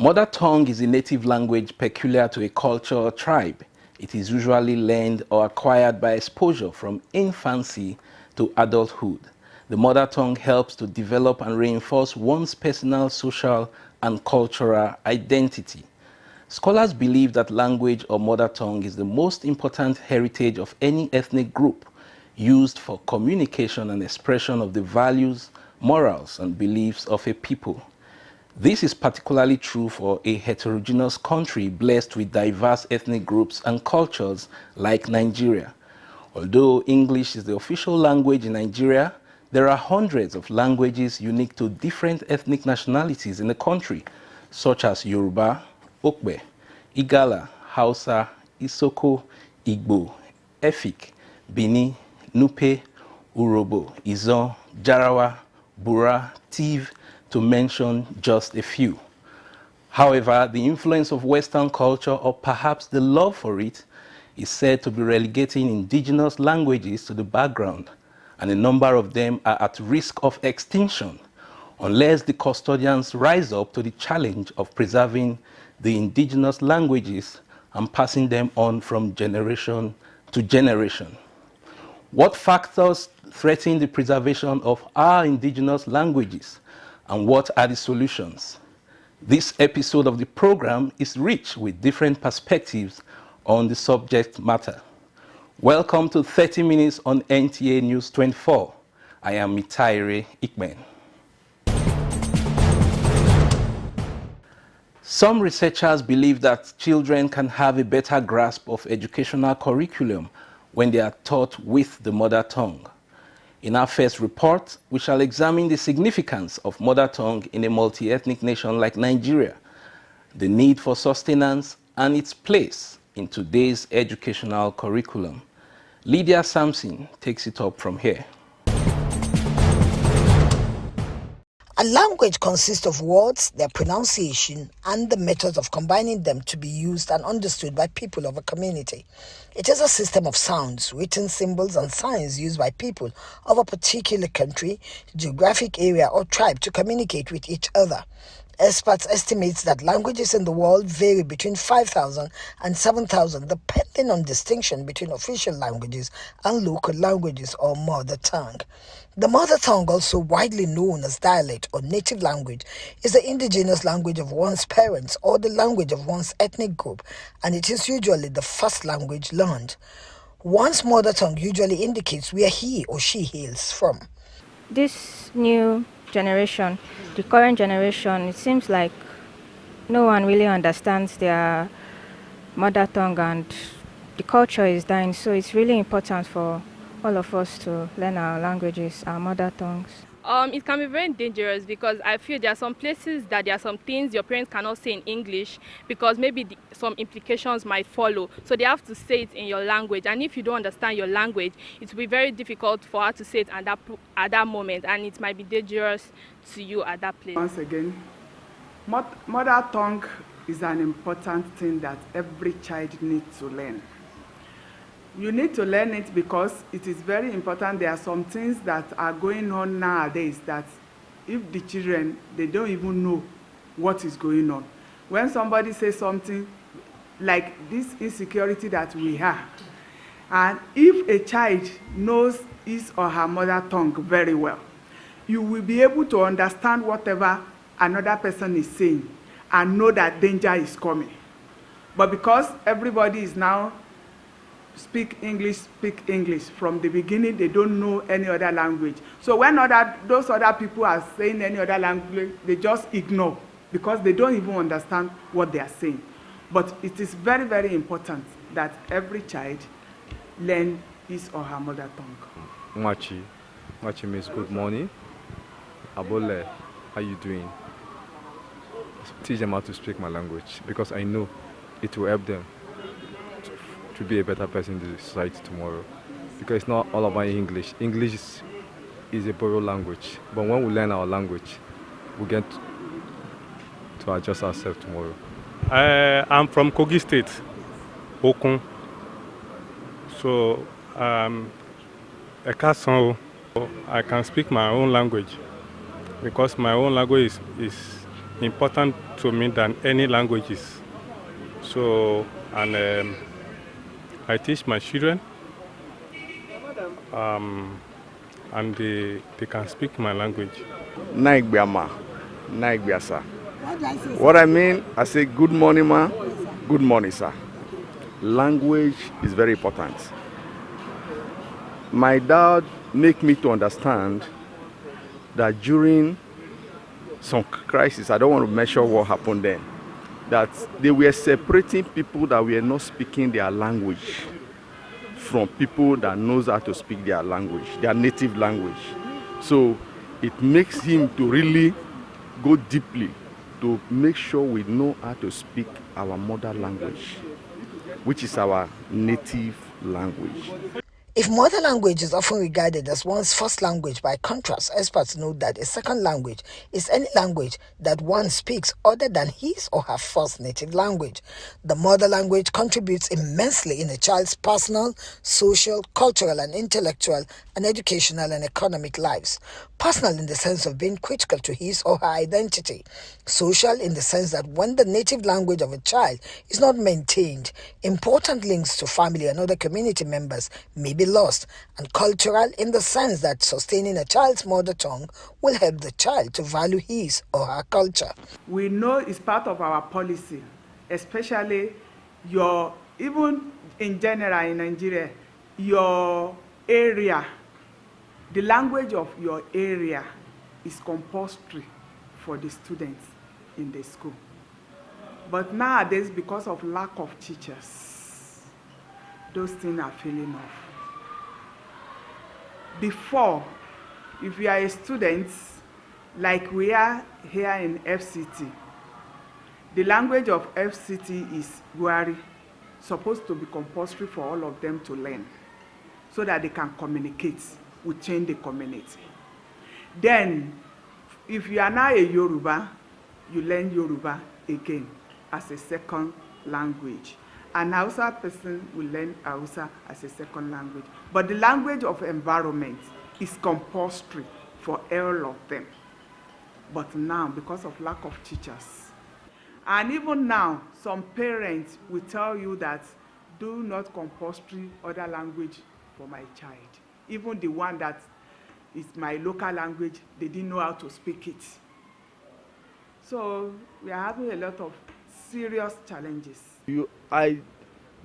Mother tongue is a native language peculiar to a culture or tribe. It is usually learned or acquired by exposure from infancy to adulthood. The mother tongue helps to develop and reinforce one's personal, social, and cultural identity. Scholars believe that language or mother tongue is the most important heritage of any ethnic group, used for communication and expression of the values, morals, and beliefs of a people. This is particularly true for a heterogeneous country blessed with diverse ethnic groups and cultures like Nigeria. Although English is the official language in Nigeria, there are hundreds of languages unique to different ethnic nationalities in the country, such as Yoruba, Okbe, Igala, Hausa, Isoko, Igbo, Efik, Bini, Nupe, Urobo, Izon, Jarawa, Bura, Tiv, to mention just a few. However, the influence of Western culture, or perhaps the love for it, is said to be relegating indigenous languages to the background, and a number of them are at risk of extinction unless the custodians rise up to the challenge of preserving the indigenous languages and passing them on from generation to generation. What factors threaten the preservation of our indigenous languages, and what are the solutions? This episode of the program is rich with different perspectives on the subject matter. Welcome to 30 Minutes on NTA News 24. I am Mitaire Ikpen. Some researchers believe that children can have a better grasp of educational curriculum when they are taught with the mother tongue. In our first report, we shall examine the significance of mother tongue in a multi-ethnic nation like Nigeria, the need for sustenance, and its place in today's educational curriculum. Lydia Sampson takes it up from here. A language consists of words, their pronunciation, and the methods of combining them to be used and understood by people of a community. It is a system of sounds, written symbols, and signs used by people of a particular country, geographic area, or tribe to communicate with each other. Experts estimate that languages in the world vary between 5,000 and 7,000 depending on distinction between official languages and local languages or mother tongue. The mother tongue, also widely known as dialect or native language, is the indigenous language of one's parents or the language of one's ethnic group, and it is usually the first language learned. One's mother tongue usually indicates where he or she hails from. This new generation, the current generation, it seems like no one really understands their mother tongue and the culture is dying, so it's really important for all of us to learn our languages, our mother tongues. It can be very dangerous because I feel there are some places that there are some things your parents cannot say in English because maybe some implications might follow. So they have to say it in your language. And if you don't understand your language, it will be very difficult for her to say it at that moment. And it might be dangerous to you at that place. Once again, mother tongue is an important thing that every child needs to learn. You need to learn it because it is very important. There are some things that are going on nowadays that if the children, they don't even know what is going on. When somebody says something like this insecurity that we have, and if a child knows his or her mother tongue very well, you will be able to understand whatever another person is saying and know that danger is coming. But because everybody is now speak English from the beginning, they don't know any other language. So when those other people are saying any other language, they just ignore because they don't even understand what they are saying. But it is very, very important that every child learn his or her mother tongue. Mwachi means good morning. Abole, how you doing? Teach them how to speak my language because I know it will help them to be a better person in the society tomorrow. Because it's not all about English. English is a borrowed language. But when we learn our language, we get to adjust ourselves tomorrow. I'm from Kogi State, Okun. So I can speak my own language because my own language is important to me than any languages. So, and I teach my children, and they can speak my language. Naigbiama, Naigbiasa. What I mean, I say good morning, ma. Good morning, sir. Language is very important. My dad make me to understand that during some crisis, I don't want to measure what happened then, that they were separating people that were not speaking their language from people that knows how to speak their language, their native language. So it makes him to really go deeply to make sure we know how to speak our mother language, which is our native language. If mother language is often regarded as one's first language, by contrast, experts note that a second language is any language that one speaks other than his or her first native language. The mother language contributes immensely in a child's personal, social, cultural, and intellectual, and educational and economic lives. Personal in the sense of being critical to his or her identity. Social in the sense that when the native language of a child is not maintained, important links to family and other community members may be lost, and cultural in the sense that sustaining a child's mother tongue will help the child to value his or her culture. We know it's part of our policy, especially even in general in Nigeria, your area, the language of your area is compulsory for the students in the school. But nowadays, because of lack of teachers, those things are falling off. Before, if you are a student, like we are here in FCT, the language of FCT is Gwari, supposed to be compulsory for all of them to learn, so that they can communicate within the community. Then, if you are now a Yoruba, you learn Yoruba again as a second language. An Hausa person will learn Hausa as a second language. But the language of environment is compulsory for all of them. But now, because of lack of teachers, and even now, some parents will tell you that do not compulsory other language for my child. Even the one that is my local language, they didn't know how to speak it. So we are having a lot of serious challenges. I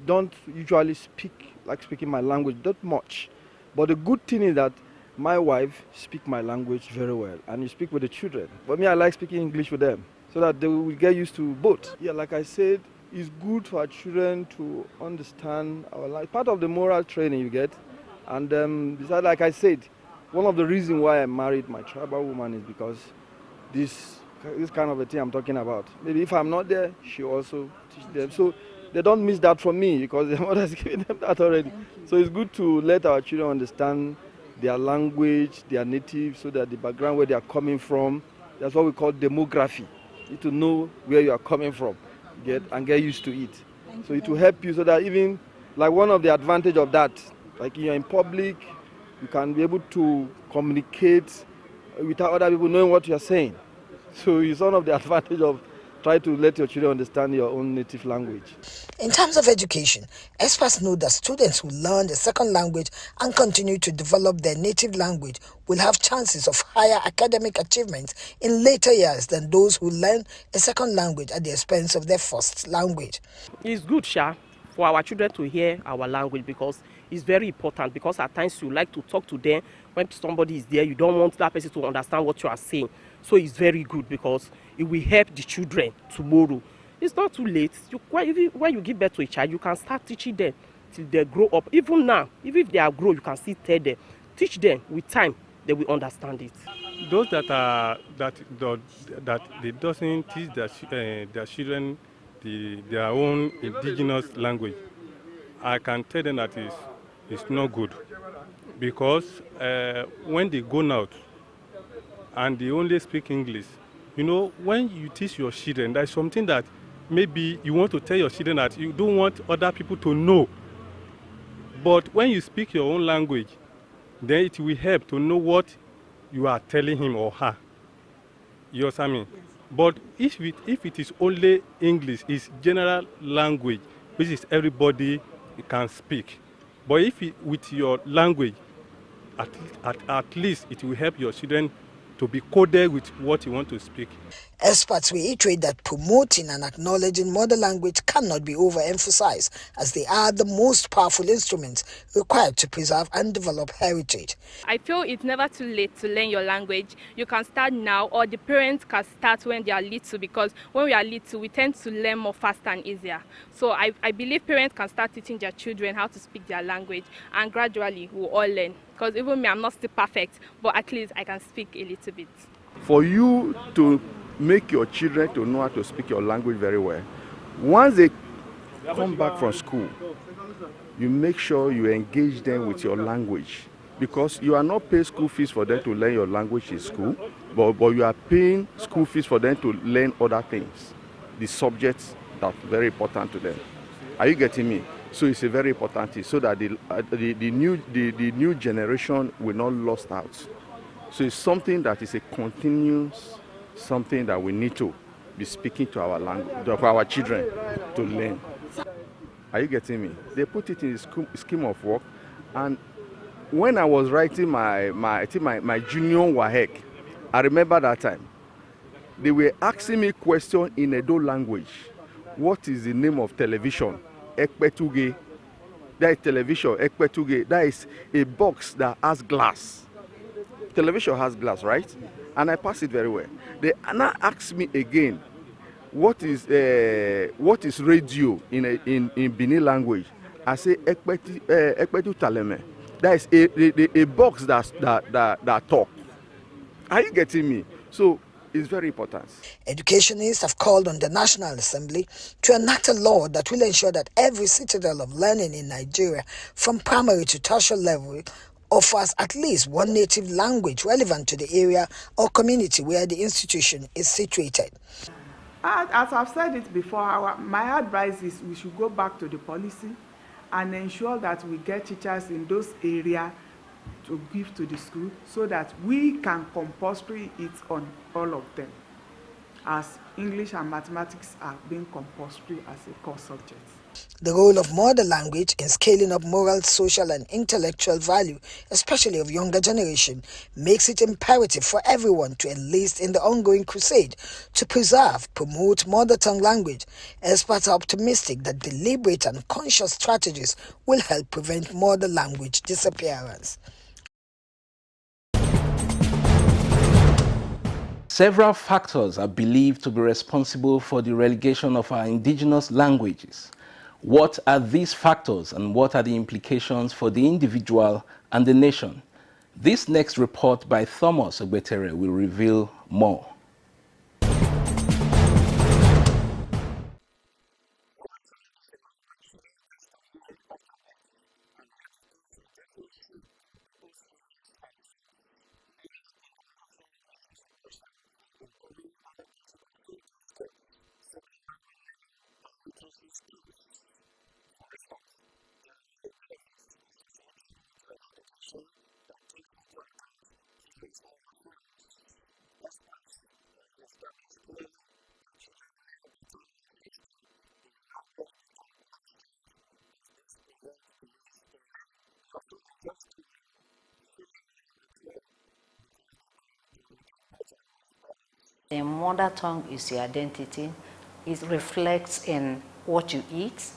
don't usually speaking my language that much, but the good thing is that my wife speaks my language very well, and you speak with the children. But me, I like speaking English with them so that they will get used to both. Yeah, like I said, it's good for our children to understand our life. Part of the moral training you get, and besides, like I said, one of the reasons why I married my tribal woman is because this kind of a thing I'm talking about. Maybe if I'm not there, she also teach them. So they don't miss that from me because their mother has given them that already. So it's good to let our children understand their language, their native, so that the background where they are coming from, that's what we call demography. You need to know where you are coming from, and get used to it. So it will help you so that even, like one of the advantage of that, like you're in public, you can be able to communicate without other people knowing what you're saying. So it's one of the advantage of try to let your children understand your own native language. In terms of education, experts know that students who learn a second language and continue to develop their native language will have chances of higher academic achievements in later years than those who learn a second language at the expense of their first language. It's good, for our children to hear our language because it's very important, because at times you like to talk to them when somebody is there, you don't want that person to understand what you are saying. So it's very good because it will help the children tomorrow. It's not too late. When you give birth to a child, you can start teaching them till they grow up. Even now, even if they are grown, you can still tell them. Teach them with time, they will understand it. Those that they doesn't teach their children their own indigenous language, I can tell them that it's not good, because when they go out and they only speak English, when you teach your children, there's something that maybe you want to tell your children that you don't want other people to know. But when you speak your own language, then it will help to know what you are telling him or her. You understand me? But if it is only English, it's general language, which is everybody can speak. But if with your language, at least it will help your children to be coded with what you want to speak. Experts reiterate that promoting and acknowledging mother language cannot be overemphasized, as they are the most powerful instruments required to preserve and develop heritage. I feel it's never too late to learn your language. You can start now, or the parents can start when they are little, because when we are little, we tend to learn more faster and easier. So I believe parents can start teaching their children how to speak their language, and gradually we'll all learn. Because even me, I'm not still perfect, but at least I can speak a little bit. For you to make your children to know how to speak your language very well, once they come back from school, you make sure you engage them with your language, because you are not paying school fees for them to learn your language in school, but you are paying school fees for them to learn other things, the subjects that are very important to them. Are you getting me? So it's a very important thing, so that the new generation will not lost out. So it's something that is a continuous something that we need to be speaking to our language, to our children to learn. Are you getting me? They put it in the scheme of work, and when I was writing my junior WAEC, I remember that time they were asking me question in Edo language. What is the name of television? Ekpetuge. That is television. Ekpetuge. That is a box that has glass. Television has glass, right? And I passed it very well. They now ask me again, what is radio in Benin language? I say ekpetu taleme. That is a box that talk. Are you getting me? So it's very important. Educationists have called on the National Assembly to enact a law that will ensure that every citadel of learning in Nigeria, from primary to tertiary level, offers at least one native language relevant to the area or community where the institution is situated. As I've said it before, my advice is we should go back to the policy and ensure that we get teachers in those areas to give to the school, so that we can compulsory it on all of them, as English and mathematics are being compulsory as a core subject. The role of mother language in scaling up moral, social and intellectual value, especially of younger generation, makes it imperative for everyone to enlist in the ongoing crusade to preserve, promote mother tongue language. Experts are optimistic that deliberate and conscious strategies will help prevent mother language disappearance. Several factors are believed to be responsible for the relegation of our indigenous languages. What are these factors, and what are the implications for the individual and the nation? This next report by Thomas Mitaire will reveal more. The mother tongue is your identity. It reflects in what you eat,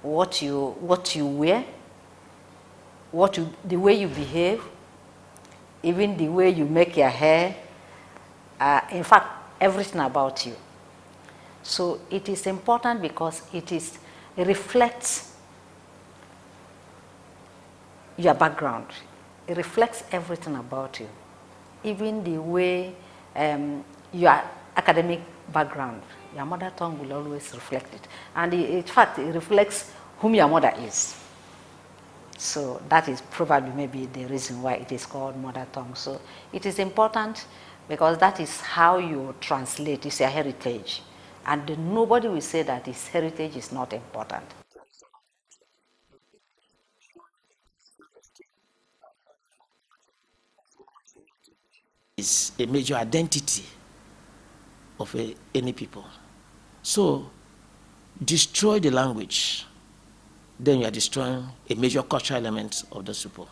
what you wear, the way you behave, even the way you make your hair. In fact, everything about you. So it is important because it reflects your background. It reflects everything about you, even the way your academic background. Your mother tongue will always reflect it. And in fact, it reflects whom your mother is. So that is probably maybe the reason why it is called mother tongue. So it is important because that is how you translate. It's your heritage. And nobody will say that his heritage is not important. It's a major identity of any people. So destroy the language, then you are destroying a major cultural element of those people.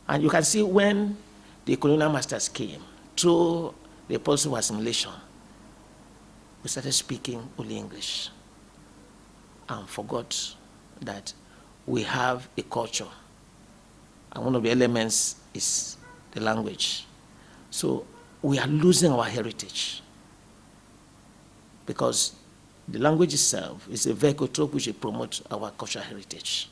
And you can see when the colonial masters came, through the policy of assimilation, we started speaking only English and forgot that we have a culture. And one of the elements is the language. So we are losing our heritage because the language itself is a vehicle through which we promote our cultural heritage.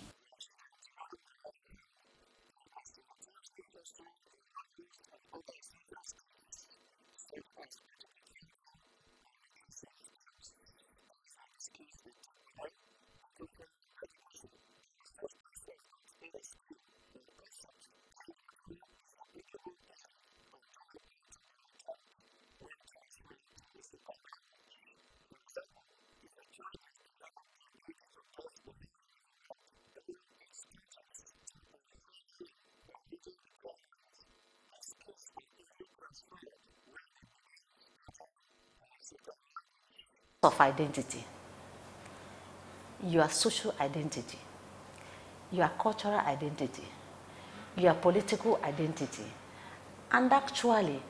Of identity, your social identity, your cultural identity, your political identity, and actually,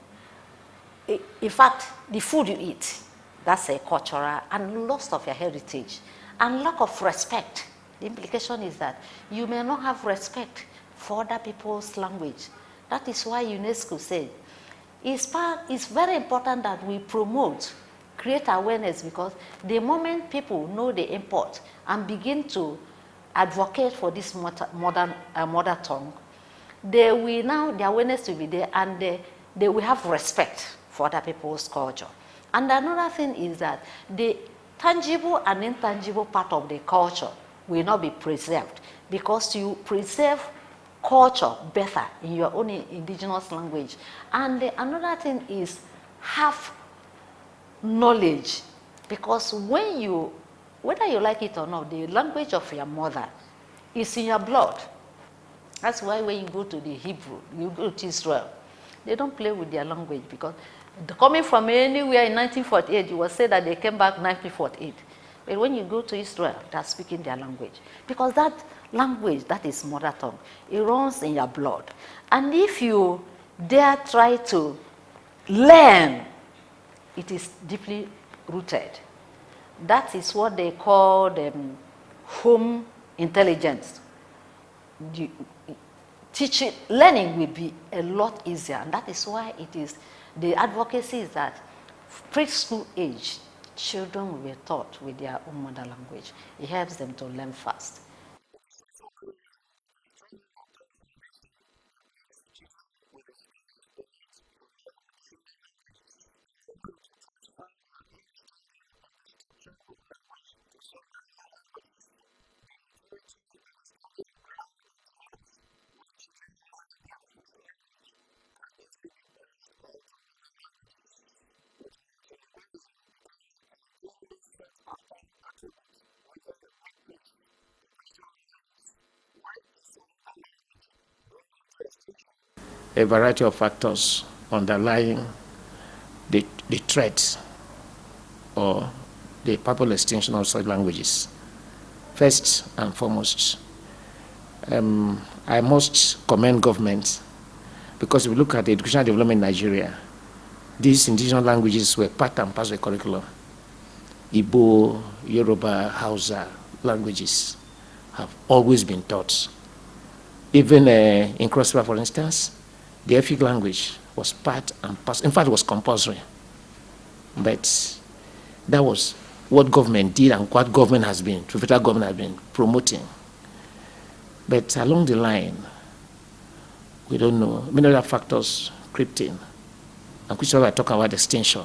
in fact, the food you eat, that's a cultural, and loss of your heritage, and lack of respect. The implication is that you may not have respect for other people's language. That is why UNESCO said it's very important that we promote, create awareness, because the moment people know the import and begin to advocate for this mother tongue, they will now, the awareness will be there, and they will have respect for other people's culture. And another thing is that the tangible and intangible part of the culture will not be preserved, because you preserve culture better in your own indigenous language. And another thing is have knowledge, because when you, whether you like it or not, the language of your mother is in your blood. That's why when you go to the Hebrew, you go to Israel, they don't play with their language, because coming from anywhere in 1948, you will say that they came back 1948. But when you go to Israel, they're speaking their language, because that language, that is mother tongue, it runs in your blood. And if you dare try to learn, it is deeply rooted. That is what they call home intelligence. Learning will be a lot easier, and that is why it is, the advocacy is that preschool age, children will be taught with their own mother language. It helps them to learn fast. A variety of factors underlying the threat or the possible extinction of such languages. First and foremost, I must commend government, because if we look at the educational development in Nigeria, these indigenous languages were part and parcel of the curriculum. Igbo, Yoruba, Hausa languages have always been taught. Even in Cross River, for instance, the Efik language was part and parcel. In fact, it was compulsory. But that was what government did and what government has been, the federal government has been promoting. But along the line, we don't know, many other factors crept in, and which are talking about the extinction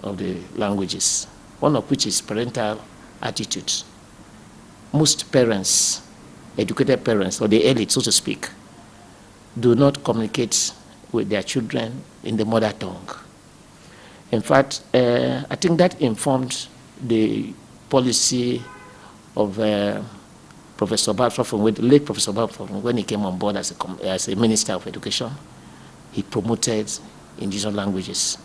of the languages, one of which is parental attitudes. Most parents, educated parents, or the elite, so to speak, do not communicate with their children in the mother tongue. In fact, I think that informed the policy of Professor Balfour, the late Professor Balfour, when he came on board as a Minister of Education. He promoted indigenous languages.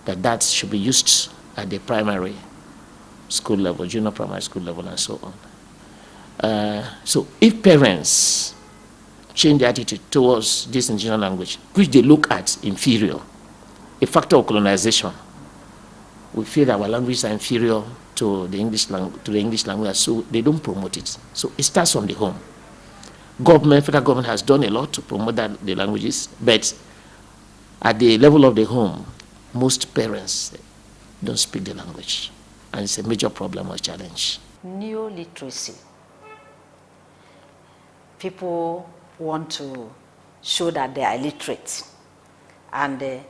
that should be used at the primary school level, junior primary school level, and so on. So if parents change their attitude towards this indigenous language, which they look at inferior, a factor of colonization, we feel that our languages are inferior to the English language, so they don't promote it. So it starts from the home. Federal government has done a lot to promote the languages, but at the level of the home, most parents don't speak the language, and it's a major problem or challenge. Neo-literacy. People want to show that they are literate, and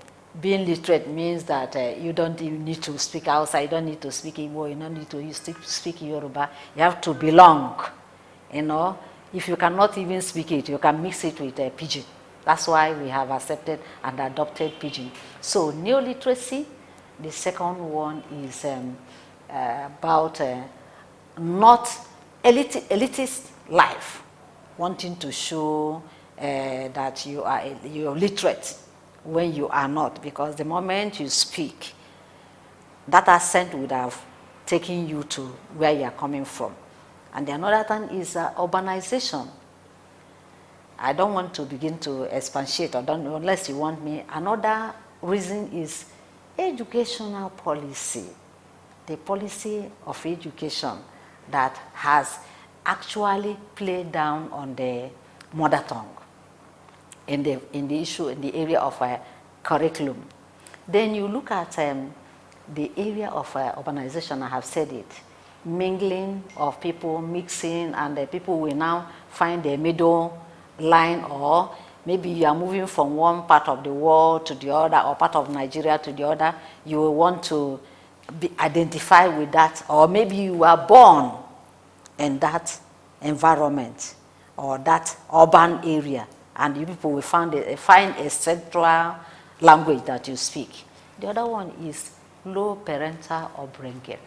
being literate means that you don't even need to speak outside, you don't need to speak Igbo, you don't need to speak Yoruba, you have to belong, you know. If you cannot even speak it, you can mix it with Pidgin. That's why we have accepted and adopted Pidgin. So neo-literacy. The second one is about not elitist life, wanting to show that you're literate when you are not, because the moment you speak, that accent would have taken you to where you are coming from. And the another thing is urbanization. I don't want to begin to expatiate, unless you want me. Another reason is educational policy. The policy of education that has actually played down on the mother tongue in the area of curriculum. Then you look at the area of urbanization. I have said it. Mingling of people, mixing, and the people will now find a middle line, or maybe you are moving from one part of the world to the other, or part of Nigeria to the other. You will want to identify with that, or maybe you were born in that environment or that urban area, and you people will find a central language that you speak. The other one is low parental upbringing,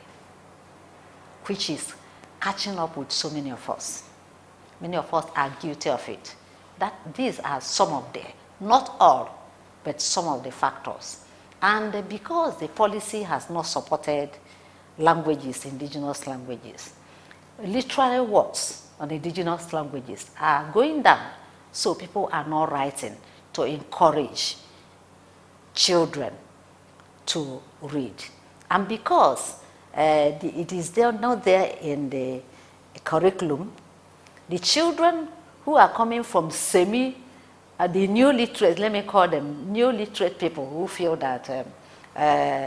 which is catching up with so many of us. Many of us are guilty of it. These are some of the, not all, but some of the factors. And because the policy has not supported languages, indigenous languages, literary works on indigenous languages are going down. So people are not writing to encourage children to read. And because it is not there in the curriculum, the children who are coming from the new literate, let me call them new literate people who feel that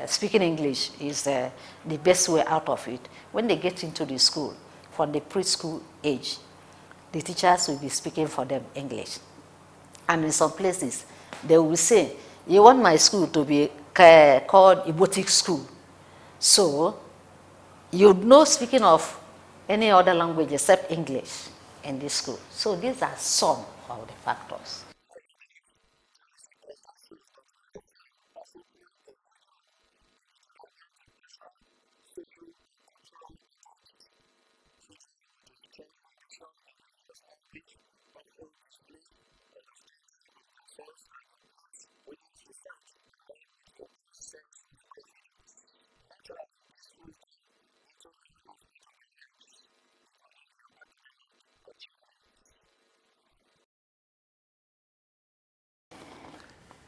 speaking English is the best way out of it. When they get into the school, from the preschool age, the teachers will be speaking for them English. And in some places, they will say, you want my school to be called Ibotic school. So, you know, speaking of any other language except English in this school. So these are some of the factors.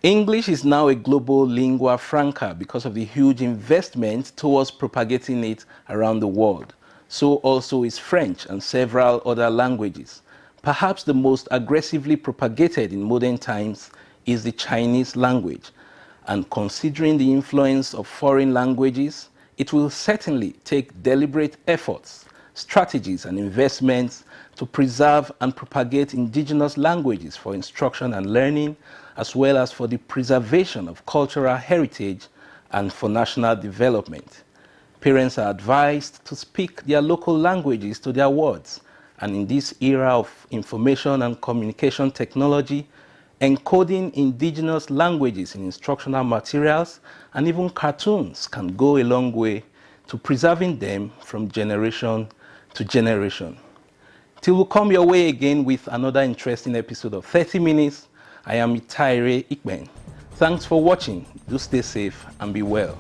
English is now a global lingua franca because of the huge investment towards propagating it around the world. So also is French and several other languages. Perhaps the most aggressively propagated in modern times is the Chinese language. And considering the influence of foreign languages, it will certainly take deliberate efforts, strategies, and investments to preserve and propagate indigenous languages for instruction and learning, as well as for the preservation of cultural heritage and for national development. Parents are advised to speak their local languages to their wards, and in this era of information and communication technology, encoding indigenous languages in instructional materials and even cartoons can go a long way to preserving them from generation to generation. Till we come your way again with another interesting episode of 30 Minutes, I am Mitaire Ikpen, Thanks for watching. Do stay safe and be well.